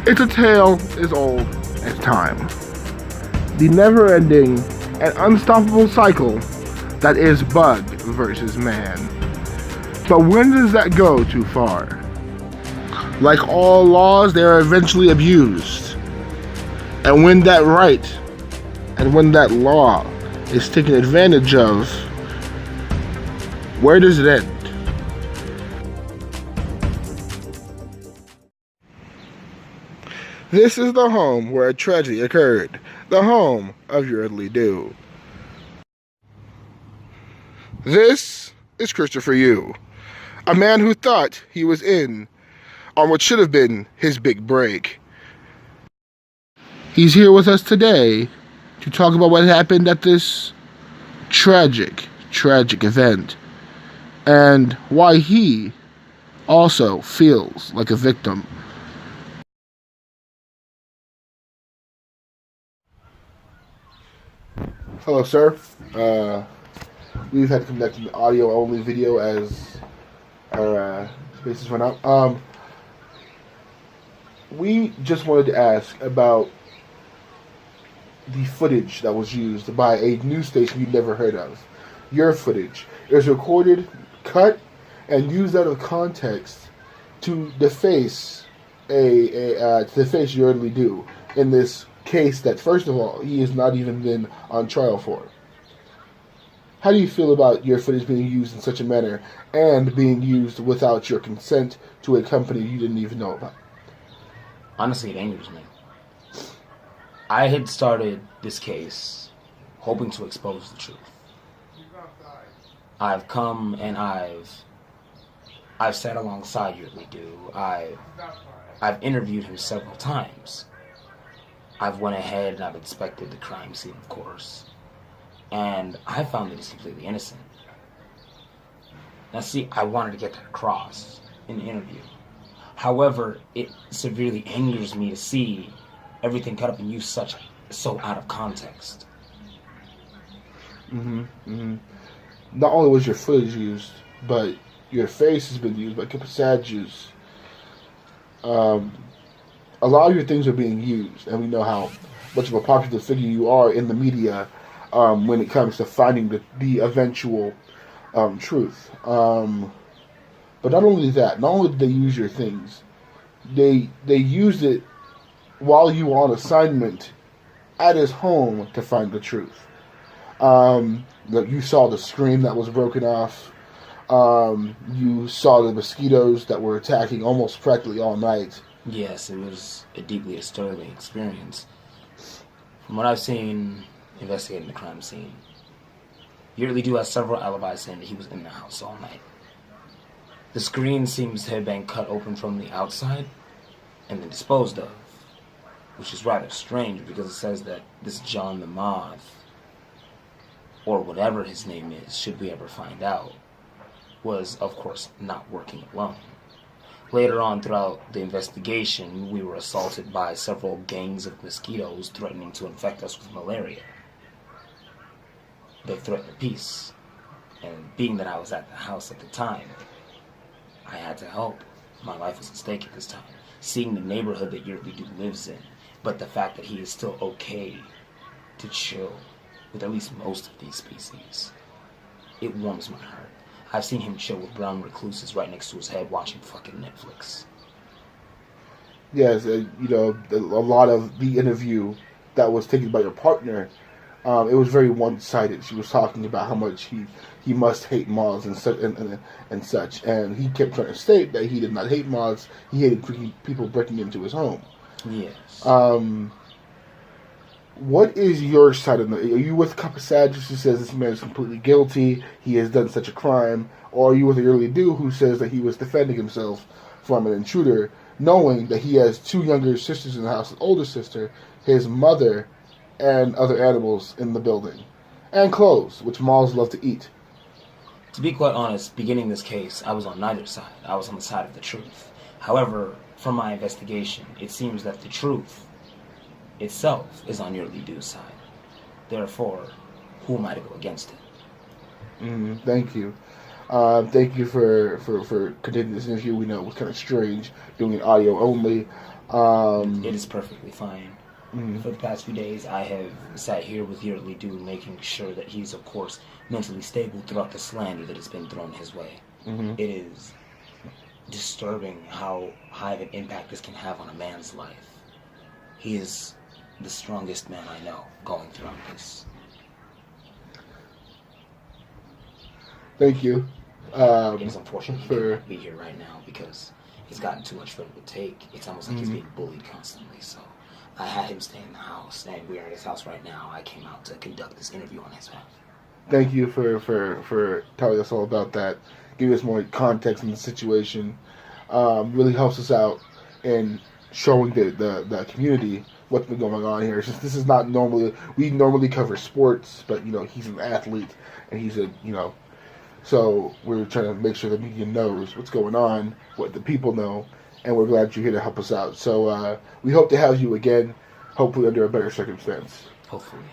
It's a tale as old as time. The never-ending and unstoppable cycle that is bug versus man. But when does that go too far? Like all laws, they are eventually abused. And when that right and when that law is taken advantage of, where does it end? This is the home where a tragedy occurred, the home of your Italy Do. This is Christopher Yu, a man who thought he was in on what should have been his big break. He's here with us today to talk about what happened at this tragic event and why he also feels like a victim. Hello, sir. We've had to conduct an audio-only video as our spaces went out. We just wanted to ask about the footage that was used by a news station you'd never heard of. Your footage. It was recorded, cut, and used out of context to deface your Italy Do in this case that, first of all, he has not even been on trial for. How do you feel about your footage being used in such a manner and being used without your consent to a company you didn't even know about? Honestly, it angers me. I had started this case hoping to expose the truth. I've come and I've sat alongside your Italy Do. I've interviewed him several times. I've went ahead and I've inspected the crime scene, of course, and I found that he's completely innocent. Now see, I wanted to get that across in the interview. However, it severely angers me to see everything cut up and used so out of context. Not only was your footage used, but your face has been used by Capasadju's. A lot of your things are being used, and we know how much of a popular figure you are in the media when it comes to finding the eventual truth. But not only that, not only did they use your things, they used it while you were on assignment at his home to find the truth. You saw the screen that was broken off. You saw the mosquitoes that were attacking almost practically all night. Yes, it was a deeply disturbing experience. From what I've seen investigating the crime scene, your Italy Do has several alibis saying that he was in the house all night. The screen seems to have been cut open from the outside and then disposed of, which is rather strange because it says that this John the Moth, or whatever his name is, should we ever find out, was, of course, not working alone. Later on throughout the investigation, we were assaulted by several gangs of mosquitoes threatening to infect us with malaria. They threatened peace, and being that I was at the house at the time, I had to help. My life was at stake at this time. Seeing the neighborhood that your Italy Do lives in, but the fact that he is still okay to chill with at least most of these species, it warms my heart. I've seen him chill with brown recluses right next to his head watching fucking Netflix. Yes, a lot of the interview that was taken by your partner, it was very one-sided. She was talking about how much he must hate moths and such, and he kept trying to state that he did not hate moths. He hated people breaking into his home. Yes. What is your side of it? Are you with Capasadju who says this man is completely guilty, he has done such a crime, or are you with the Italy Do who says that he was defending himself from an intruder, knowing that he has two younger sisters in the house, an older sister, his mother, and other animals in the building, and clothes, which moths love to eat? To be quite honest, beginning this case, I was on neither side. I was on the side of the truth. However, from my investigation, it seems that the truth itself is on your Italy Do's side. Therefore, who am I to go against it? Thank you. Thank you for continuing this interview. We know it was kind of strange doing it audio only. It is perfectly fine. For the past few days, I have sat here with Yearly Dew, making sure that he's, of course, mentally stable throughout the slander that has been thrown his way. It is disturbing how high of an impact this can have on a man's life. He is the strongest man I know going throughout this. Thank you. It is unfortunate he for can't be here right now because he's gotten too much for him to take. It's almost like he's being bullied constantly. So I had him stay in the house, and we are at his house right now. I came out to conduct this interview on his behalf. Thank you for telling us all about that, giving us more context in the situation. Really helps us out in showing the community what's been going on here. It's just, this is not normally, we normally cover sports, but he's an athlete and he's so we're trying to make sure the media knows what's going on, what the people know, and we're glad you're here to help us out. So we hope to have you again, hopefully under a better circumstance. Hopefully.